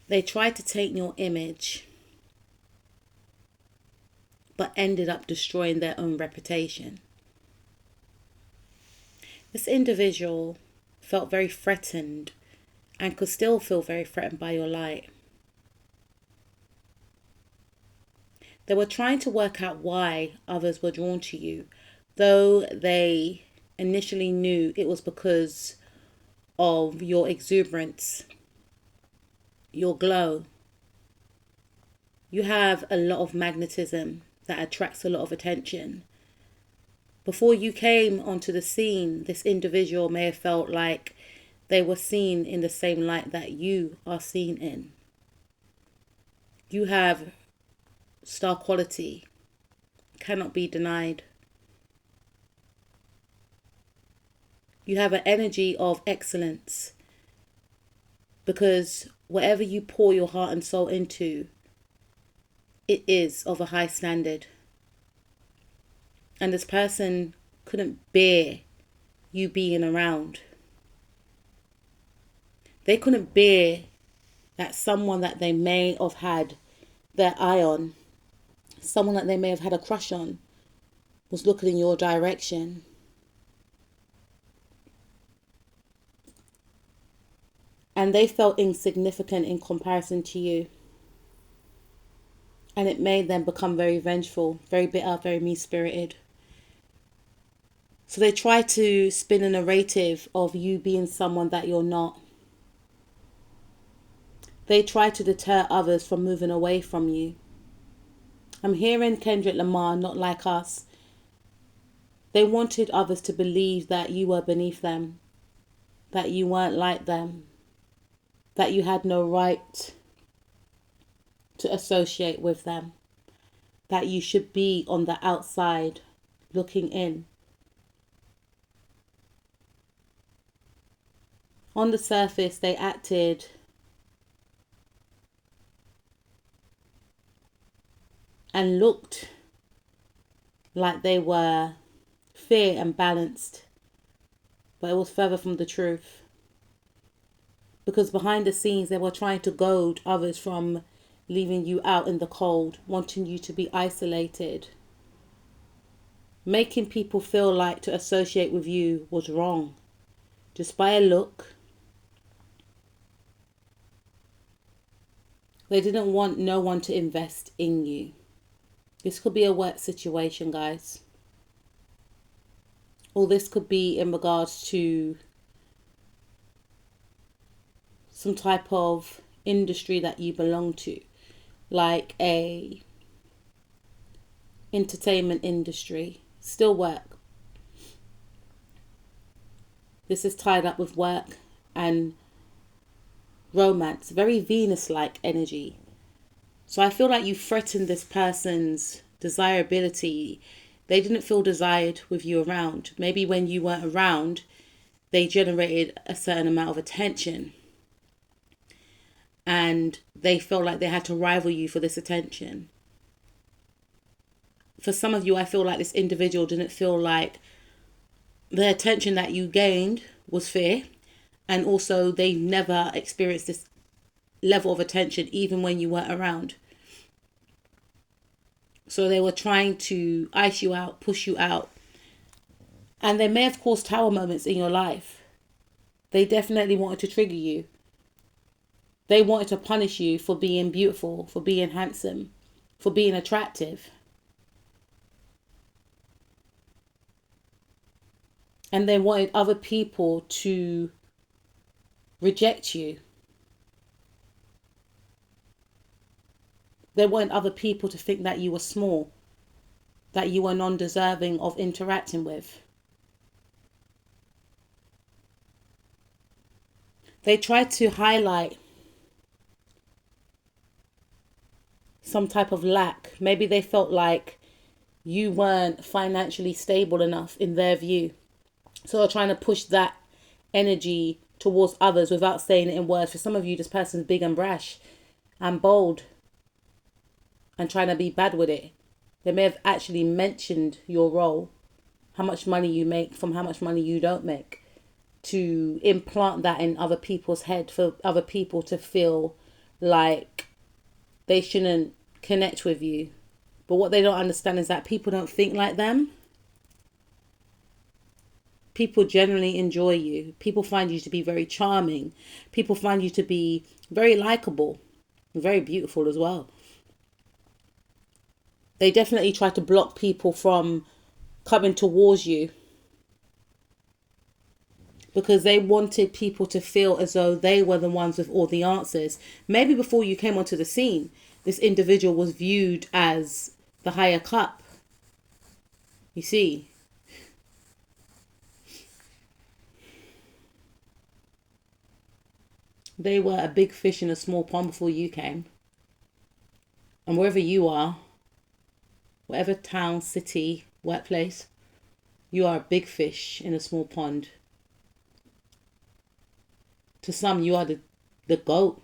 They tried to taint your image, but ended up destroying their own reputation. This individual felt very threatened and could still feel very threatened by your light. They were trying to work out why others were drawn to you, though they initially knew it was because of your exuberance, your glow. You have a lot of magnetism that attracts a lot of attention. Before you came onto the scene, this individual may have felt like they were seen in the same light that you are seen in. You have star quality, cannot be denied. You have an energy of excellence because whatever you pour your heart and soul into, it is of a high standard. And this person couldn't bear you being around. They couldn't bear that someone that they may have had their eye on, someone that they may have had a crush on, was looking in your direction. And they felt insignificant in comparison to you. And it made them become very vengeful, very bitter, very mean-spirited. So they try to spin a narrative of you being someone that you're not. They try to deter others from moving away from you. I'm hearing Kendrick Lamar, Not Like Us. They wanted others to believe that you were beneath them, that you weren't like them, that you had no right to associate with them, that you should be on the outside looking in. On the surface, they acted and looked like they were fair and balanced, but it was further from the truth. Because behind the scenes, they were trying to goad others from leaving you out in the cold, wanting you to be isolated. Making people feel like to associate with you was wrong. Just by a look. They didn't want no one to invest in you. This could be a work situation, guys. Or this could be in regards to some type of industry that you belong to, like a entertainment industry. Still work. This is tied up with work and romance, very Venus-like energy. So I feel like you threatened this person's desirability. They didn't feel desired with you around. Maybe when you weren't around, they generated a certain amount of attention. And they felt like they had to rival you for this attention. For some of you, I feel like this individual didn't feel like the attention that you gained was fair. And also, they never experienced this level of attention even when you weren't around. So they were trying to ice you out, push you out. And they may have caused tower moments in your life. They definitely wanted to trigger you. They wanted to punish you for being beautiful, for being handsome, for being attractive. And they wanted other people to reject you. They wanted other people to think that you were small, that you were non-deserving of interacting with. They tried to highlight some type of lack. Maybe they felt like you weren't financially stable enough in their view. So they're trying to push that energy towards others without saying it in words. For some of you, this person's big and brash and bold and trying to be bad with it. They may have actually mentioned your role, how much money you make from how much money you don't make, to implant that in other people's head for other people to feel like they shouldn't connect with you. But what they don't understand is that people don't think like them. People generally enjoy you. People find you to be very charming. People find you to be very likable, very beautiful as well. They definitely try to block people from coming towards you because they wanted people to feel as though they were the ones with all the answers. Maybe before you came onto the scene, this individual was viewed as the higher cup. You see? They were a big fish in a small pond before you came. And wherever you are, whatever town, city, workplace, you are a big fish in a small pond. To some, you are the goat.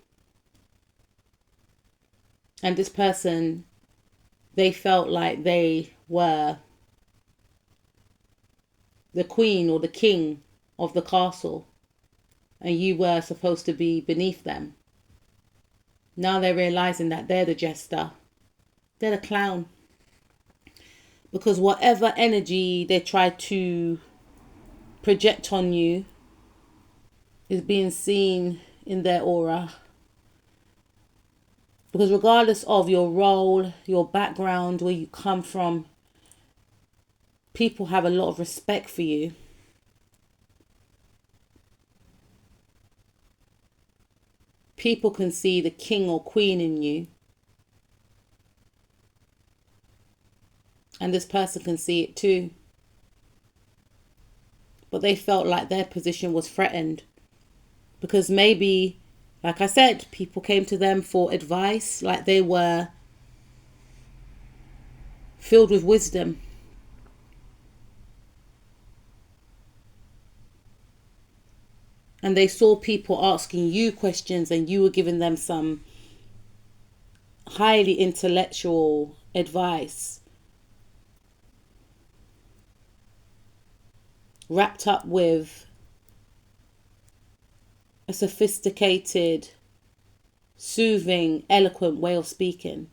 And this person, they felt like they were the queen or the king of the castle. And you were supposed to be beneath them. Now they're realizing that they're the jester. They're the clown. Because whatever energy they try to project on you is being seen in their aura. Because regardless of your role, your background, where you come from, people have a lot of respect for you. People can see the king or queen in you. And this person can see it too. But they felt like their position was threatened. Because maybe, like I said, people came to them for advice, like they were filled with wisdom. And they saw people asking you questions and you were giving them some highly intellectual advice, wrapped up with a sophisticated, soothing, eloquent way of speaking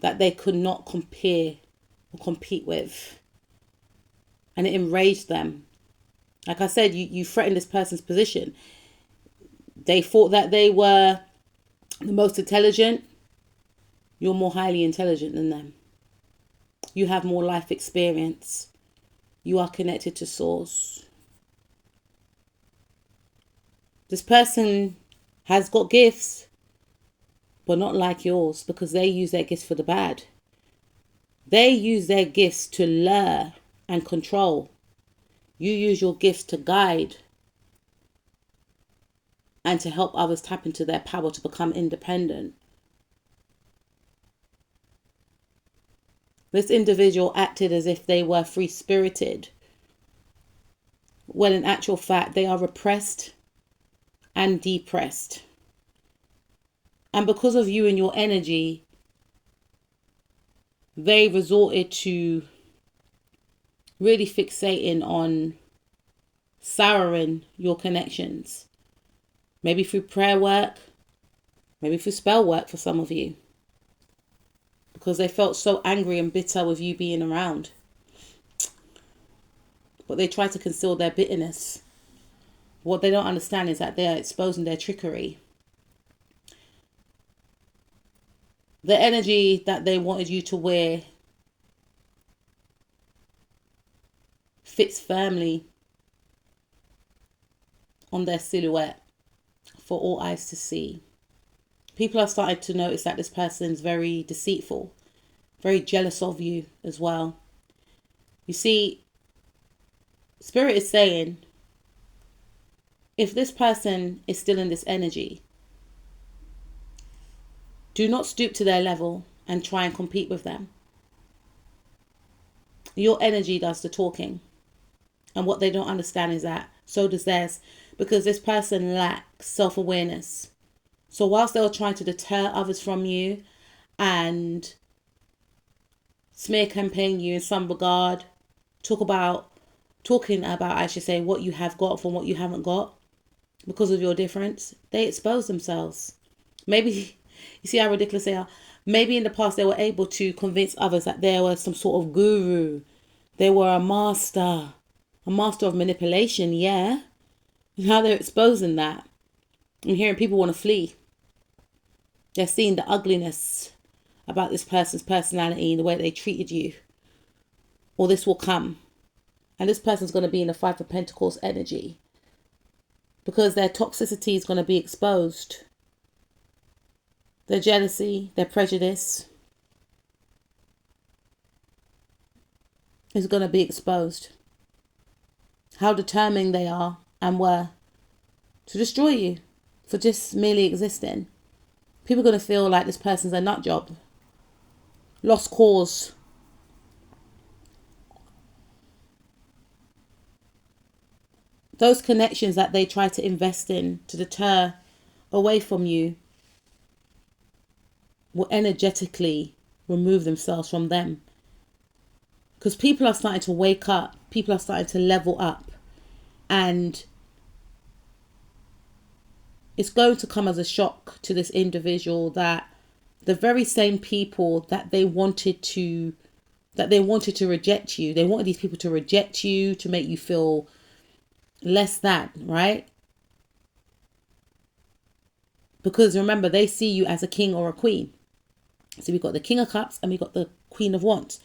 that they could not compare or compete with. And it enraged them. Like I said, you threatened this person's position. They thought that they were the most intelligent. You're more highly intelligent than them. You have more life experience. You are connected to source. This person has got gifts, but not like yours, because they use their gifts for the bad. They use their gifts to lure and control. You use your gifts to guide and to help others tap into their power to become independent. This individual acted as if they were free-spirited, when in actual fact they are repressed and depressed. And because of you and your energy, they resorted to really fixating on souring your connections. Maybe through prayer work, maybe through spell work for some of you. Because they felt so angry and bitter with you being around. But they try to conceal their bitterness. What they don't understand is that they are exposing their trickery. The energy that they wanted you to wear fits firmly on their silhouette for all eyes to see. People are starting to notice that this person is very deceitful, very jealous of you as well. You see, Spirit is saying, if this person is still in this energy, do not stoop to their level and try and compete with them. Your energy does the talking. And what they don't understand is that so does theirs, because this person lacks self-awareness. So whilst they were trying to deter others from you and smear campaign you in some regard, talking about, I should say, what you have got from what you haven't got because of your difference, they expose themselves. Maybe, you see how ridiculous they are? Maybe in the past they were able to convince others that they were some sort of guru. They were a master of manipulation, yeah. Now they're exposing that. I'm hearing people want to flee. They're seeing the ugliness about this person's personality and the way they treated you. Or this will come. And this person's going to be in the Five of Pentacles energy. Because their toxicity is going to be exposed. Their jealousy, their prejudice is going to be exposed. How determined they are and were to destroy you for just merely existing. People are going to feel like this person's a nut job. Lost cause. Those connections that they try to invest in to deter away from you will energetically remove themselves from them. Because people are starting to wake up. People are starting to level up. And it's going to come as a shock to this individual that the very same people that they wanted to reject you. They wanted these people to reject you, to make you feel less than, right? Because remember, they see you as a king or a queen. So we've got the King of Cups and we've got the Queen of Wands.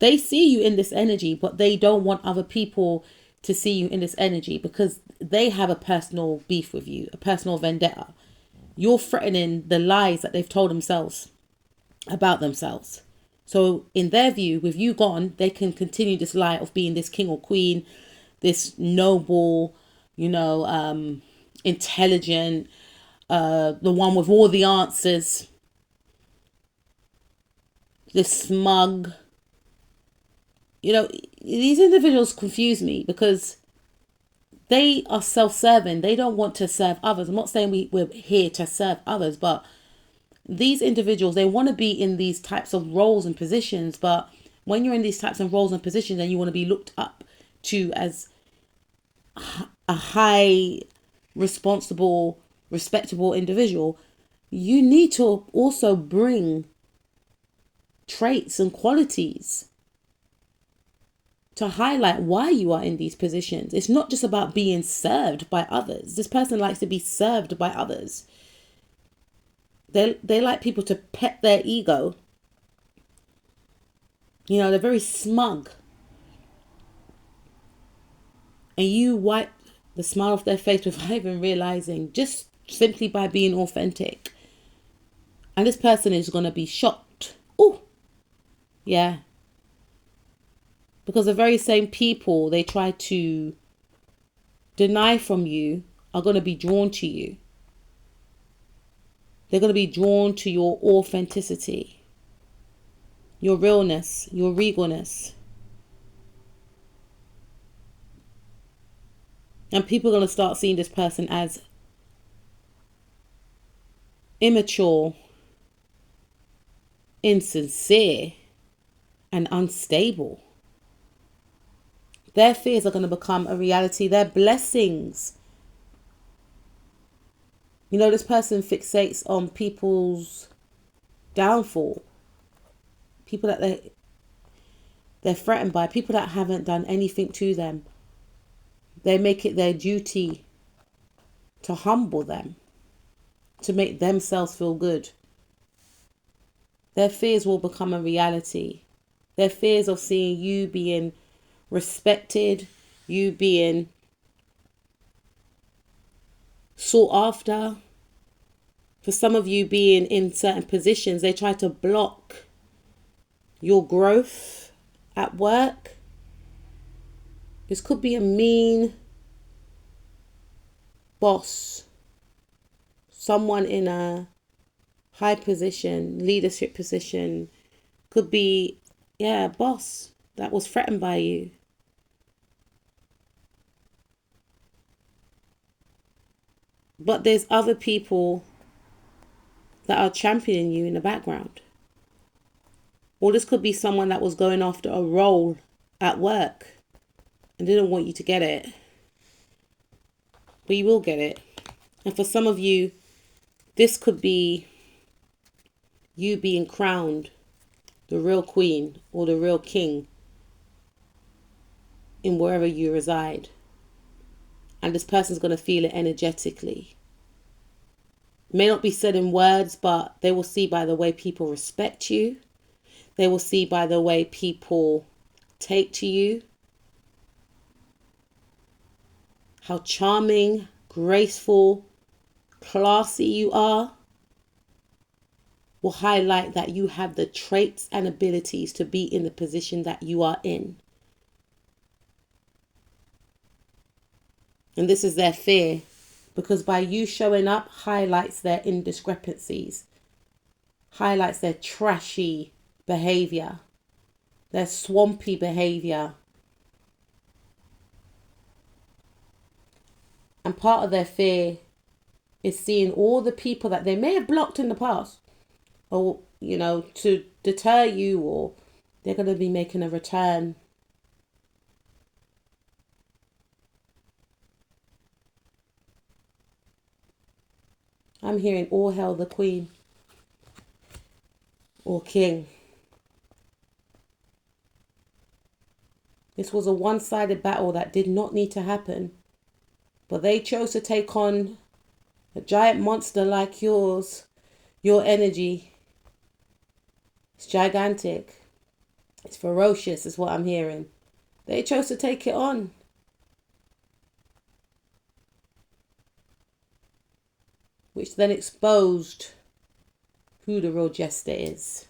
They see you in this energy, but they don't want other people to see you in this energy because they have a personal beef with you, a personal vendetta. You're threatening the lies that they've told themselves about themselves. So in their view, with you gone, they can continue this lie of being this king or queen, this noble, intelligent, the one with all the answers, this smug. These individuals confuse me because they are self-serving. They don't want to serve others. I'm not saying we're here to serve others, but these individuals, they want to be in these types of roles and positions. But when you're in these types of roles and positions and you want to be looked up to as a high, responsible, respectable individual, you need to also bring traits and qualities to highlight why you are in these positions. It's not just about being served by others. This person likes to be served by others. They like people to pet their ego. They're very smug. And you wipe the smile off their face without even realizing, just simply by being authentic. And this person is going to be shocked. Oh, yeah. Because the very same people they try to deny from you are going to be drawn to you. They're going to be drawn to your authenticity, your realness, your regalness. And people are going to start seeing this person as immature, insincere, and unstable. Their fears are going to become a reality. Their blessings. This person fixates on people's downfall. People that they're threatened by. People that haven't done anything to them. They make it their duty to humble them. To make themselves feel good. Their fears will become a reality. Their fears of seeing you being respected, you being sought after. For some of you being in certain positions, they try to block your growth at work. This could be a mean boss, someone in a high position, leadership position. Could be, a boss that was threatened by you. But there's other people that are championing you in the background. Or this could be someone that was going after a role at work and didn't want you to get it. But you will get it. And for some of you, This could be you being crowned the real queen or the real king in wherever you reside. And this person's going to feel it energetically. It may not be said in words, but they will see by the way people respect you. They will see by the way people take to you. How charming, graceful, classy you are will highlight that you have the traits and abilities to be in the position that you are in. And this is their fear, because by you showing up highlights their indiscrepancies, highlights their trashy behavior, their swampy behavior. And part of their fear is seeing all the people that they may have blocked in the past, or, you know, to deter you, or they're going to be making a return. I'm hearing all hail the queen or king. This was a one-sided battle that did not need to happen. But they chose to take on a giant monster like yours. Your energy. It's gigantic. It's ferocious is what I'm hearing. They chose to take it on. Which then exposed who the real jester is.